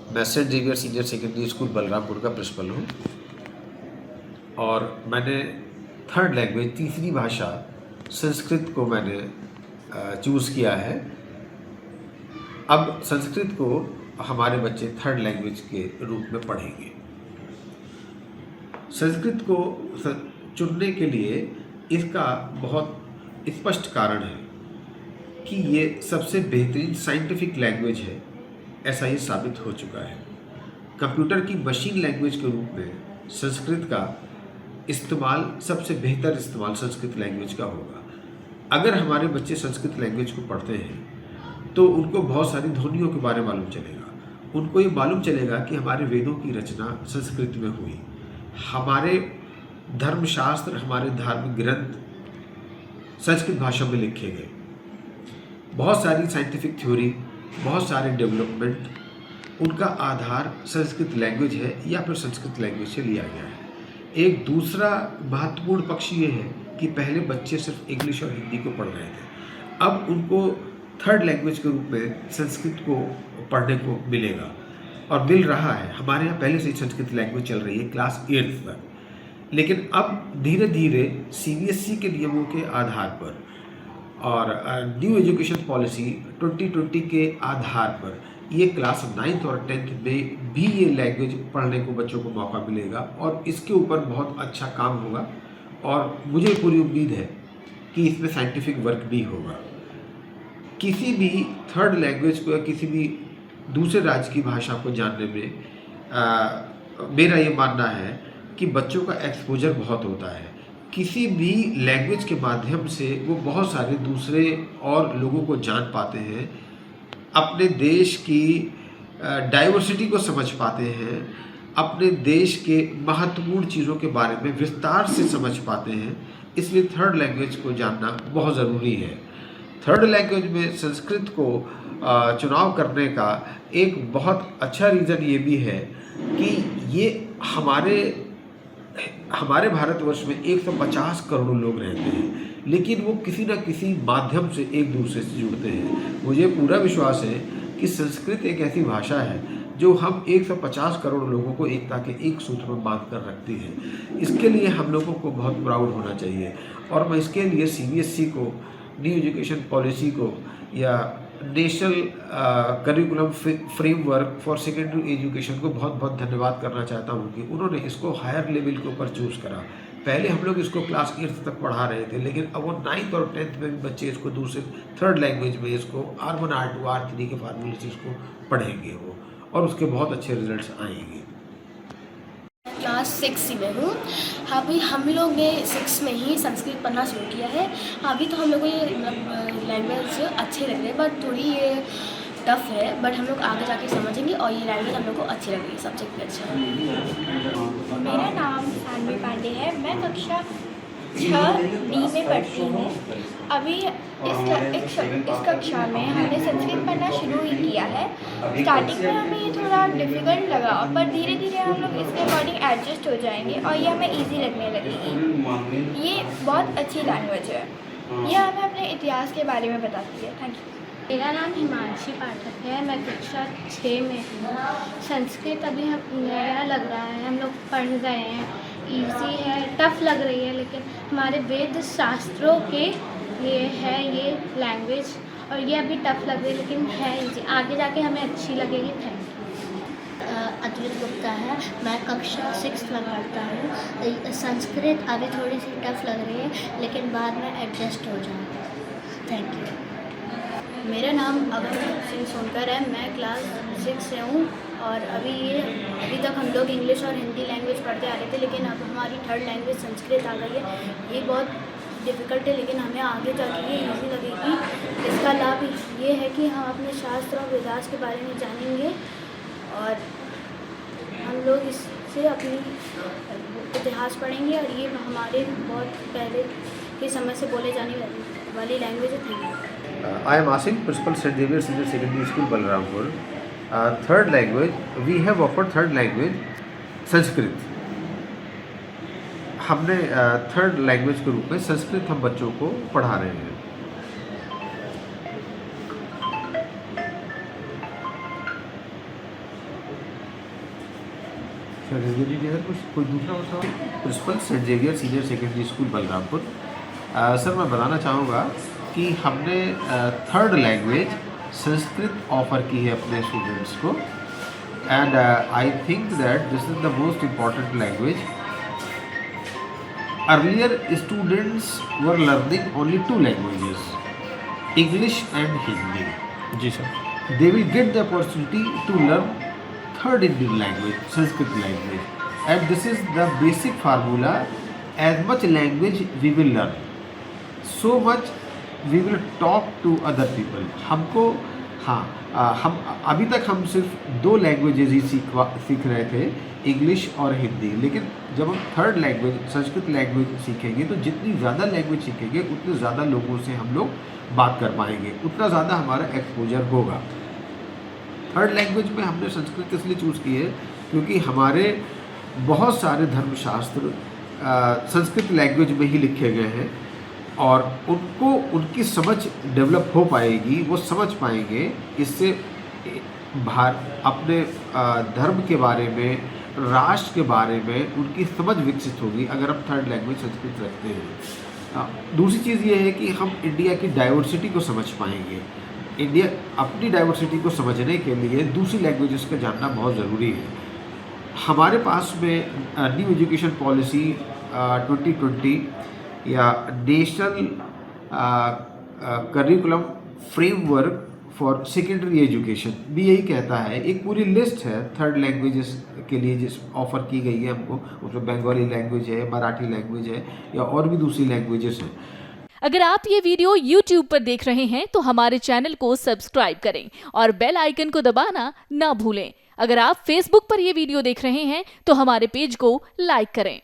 मैं Saint Xavier Senior Secondary School Balrampur का principal हूँ और मैंने थर्ड लैंग्वेज तीसरी भाषा संस्कृत को मैंने चूज़ किया है। अब संस्कृत को हमारे बच्चे थर्ड लैंग्वेज के रूप में पढ़ेंगे। संस्कृत को चुनने के लिए इसका बहुत स्पष्ट कारण है कि ये सबसे बेहतरीन साइंटिफिक लैंग्वेज है, ऐसा ये साबित हो चुका है। कंप्यूटर की मशीन लैंग्वेज के रूप में संस्कृत का इस्तेमाल सबसे बेहतर इस्तेमाल संस्कृत लैंग्वेज का होगा। अगर हमारे बच्चे संस्कृत लैंग्वेज को पढ़ते हैं तो उनको बहुत सारी ध्वनियों के बारे में मालूम चलेगा। उनको ये मालूम चलेगा कि हमारे वेदों की रचना संस्कृत में हुई, हमारे धर्मशास्त्र, हमारे धार्मिक ग्रंथ संस्कृत भाषा में लिखे गए, बहुत सारी साइंटिफिक थ्योरी, बहुत सारे डेवलपमेंट, उनका आधार संस्कृत लैंग्वेज है या फिर संस्कृत लैंग्वेज से लिया गया है। एक दूसरा महत्वपूर्ण पक्ष ये है कि पहले बच्चे सिर्फ इंग्लिश और हिंदी को पढ़ रहे थे, अब उनको थर्ड लैंग्वेज के रूप में संस्कृत को पढ़ने को मिलेगा और मिल रहा है। हमारे यहाँ पहले से ही संस्कृत लैंग्वेज चल रही है क्लास 8th तक, लेकिन अब धीरे धीरे CBSE के नियमों के आधार पर और न्यू एजुकेशन पॉलिसी 2020 के आधार पर ये क्लास 9th और 10th में भी ये लैंग्वेज पढ़ने को बच्चों को मौका मिलेगा और इसके ऊपर बहुत अच्छा काम होगा और मुझे पूरी उम्मीद है कि इसमें साइंटिफिक वर्क भी होगा। किसी भी थर्ड लैंग्वेज को या किसी भी दूसरे राज्य की भाषा को जानने में मेरा ये मानना है कि बच्चों का एक्सपोजर बहुत होता है। किसी भी लैंग्वेज के माध्यम से वो बहुत सारे दूसरे और लोगों को जान पाते हैं, अपने देश की डाइवर्सिटी को समझ पाते हैं, अपने देश के महत्वपूर्ण चीज़ों के बारे में विस्तार से समझ पाते हैं। इसलिए थर्ड लैंग्वेज को जानना बहुत ज़रूरी है। थर्ड लैंग्वेज में संस्कृत को चुनाव करने का एक बहुत अच्छा रीज़न ये भी है कि ये हमारे भारतवर्ष में 150 करोड़ लोग रहते हैं, लेकिन वो किसी न किसी माध्यम से एक दूसरे से जुड़ते हैं। मुझे पूरा विश्वास है कि संस्कृत एक ऐसी भाषा है जो हम 150 करोड़ लोगों को एकता के एक सूत्र में बांध कर रखती है। इसके लिए हम लोगों को बहुत प्राउड होना चाहिए और मैं इसके लिए CBSE को, न्यू एजुकेशन पॉलिसी को या national curriculum framework for secondary education को बहुत बहुत धन्यवाद करना चाहता हूँ कि उन्होंने इसको हायर लेवल के ऊपर चूज़ करा। पहले हम लोग इसको क्लास 8th तक पढ़ा रहे थे, लेकिन अब वो 9th और 10th में भी बच्चे इसको दूसरे थर्ड लैंग्वेज में इसको R1 R2 R3 के फार्मूले से इसको पढ़ेंगे वो, और उसके बहुत अच्छे रिजल्ट्स आएंगे। क्लास 6 में हूँ। अभी हम लोग ने 6 में ही संस्कृत पढ़ना शुरू किया है। अभी तो हम लोग को ये लैंग्वेज अच्छे लग रहे हैं, बट थोड़ी ये टफ है, बट हम लोग आगे जाके समझेंगे और ये लैंग्वेज हम लोग को अच्छी लग रही है, सब्जेक्ट भी अच्छा है। मेरा नाम सानवी पांडे है। मैं कक्षा 6D में पढ़ती हूँ। अभी इस कक्षा में हमने संस्कृत पढ़ना शुरू ही किया है। स्टार्टिंग में हमें ये थोड़ा डिफ़िकल्ट लगा, पर धीरे धीरे हम लोग इसके अकॉर्डिंग एडजस्ट हो जाएंगे और ये हमें इजी लगने लगेगी। ये बहुत अच्छी लैंग्वेज है। ये हमें अपने इतिहास के बारे में बताती है। Thank you. मेरा नाम हिमांशी पाठक है। मैं कक्षा 6 में हूँ। संस्कृत अभी हम नया लग रहा है, हम लोग पढ़ गए हैं, इजी है, टफ लग रही है, लेकिन हमारे वेद शास्त्रों के लिए है ये लैंग्वेज और ये अभी टफ लग रही है, लेकिन है इजी, आगे जाके हमें अच्छी लगेगी। Thank you. अद्वित गुप्ता है। मैं कक्षा 6 में पढ़ता हूँ। संस्कृत अभी थोड़ी सी टफ लग रही है, लेकिन बाद में एडजस्ट हो जाएगा। Thank you. मेरा नाम अभय सिंह सोनकर है। मैं क्लास 6 से हूँ और अभी तक हम लोग इंग्लिश और हिंदी लैंग्वेज पढ़ते आ रहे थे, लेकिन अब हमारी थर्ड लैंग्वेज संस्कृत आ गई है। ये बहुत डिफ़िकल्ट है, लेकिन हमें आगे जाके ये ईजी लगेगी। इसका लाभ ये है कि हम अपने शास्त्र और वेदास के बारे में जानेंगे और हम लोग इससे अपनी इतिहास पढ़ेंगे और ये हमारे बहुत पहले के समय से बोले जाने वाली लैंग्वेज थी। I am Asim, Principal St. Xavier Senior Secondary School, Balrampur. Third language, we have offered third language Sanskrit. हमने थर्ड लैंग्वेज के रूप में संस्कृत हम बच्चों को पढ़ा रहे हैं। सर कोई दूसरा सवाल? Principal Saint Xavier Senior Secondary School Balrampur. Sir मैं बताना चाहूँगा कि हमने थर्ड लैंग्वेज संस्कृत ऑफ़र की है अपने स्टूडेंट्स को, and I think that this is the most important language. Earlier, students were learning only two languages, English and Hindi. जी sir. They will get the opportunity to learn third Indian language, Sanskrit language, and this is the basic formula. As much language we will learn, so much we will talk to other people. हमको हम अभी तक हम सिर्फ दो languages ही सीख रहे थे, इंग्लिश और हिंदी, लेकिन जब हम थर्ड लैंग्वेज संस्कृत लैंग्वेज सीखेंगे तो जितनी ज़्यादा लैंग्वेज सीखेंगे उतने ज़्यादा लोगों से हम लोग बात कर पाएंगे, उतना ज़्यादा हमारा एक्सपोजर होगा। थर्ड लैंग्वेज में हमने संस्कृत इसलिए चूज़ की है क्योंकि हमारे बहुत सारे धर्मशास्त्र संस्कृत लैंग्वेज में ही लिखे गए हैं और उनको उनकी समझ डेवलप हो पाएगी, वो समझ पाएंगे, इससे अपने धर्म के बारे में, राष्ट्र के बारे में उनकी समझ विकसित होगी अगर हम थर्ड लैंग्वेज संस्कृत रखते हैं। दूसरी चीज़ ये है कि हम इंडिया की डाइवर्सिटी को समझ पाएंगे। इंडिया अपनी डाइवर्सिटी को समझने के लिए दूसरी लैंग्वेजेस का जानना बहुत ज़रूरी है। हमारे पास में न्यू एजुकेशन पॉलिसी 2020 या national curriculum framework for secondary education भी यही कहता है, एक पूरी लिस्ट है थर्ड लैंग्वेजेस के लिए जिस ऑफ़र की गई है हमको, उसमें बंगाली लैंग्वेज है, मराठी लैंग्वेज है या और भी दूसरी लैंग्वेजेस हैं। अगर आप ये वीडियो YouTube पर देख रहे हैं तो हमारे चैनल को सब्सक्राइब करें और बेल आइकन को दबाना ना भूलें। अगर आप Facebook पर ये वीडियो देख रहे हैं तो हमारे पेज को लाइक करें।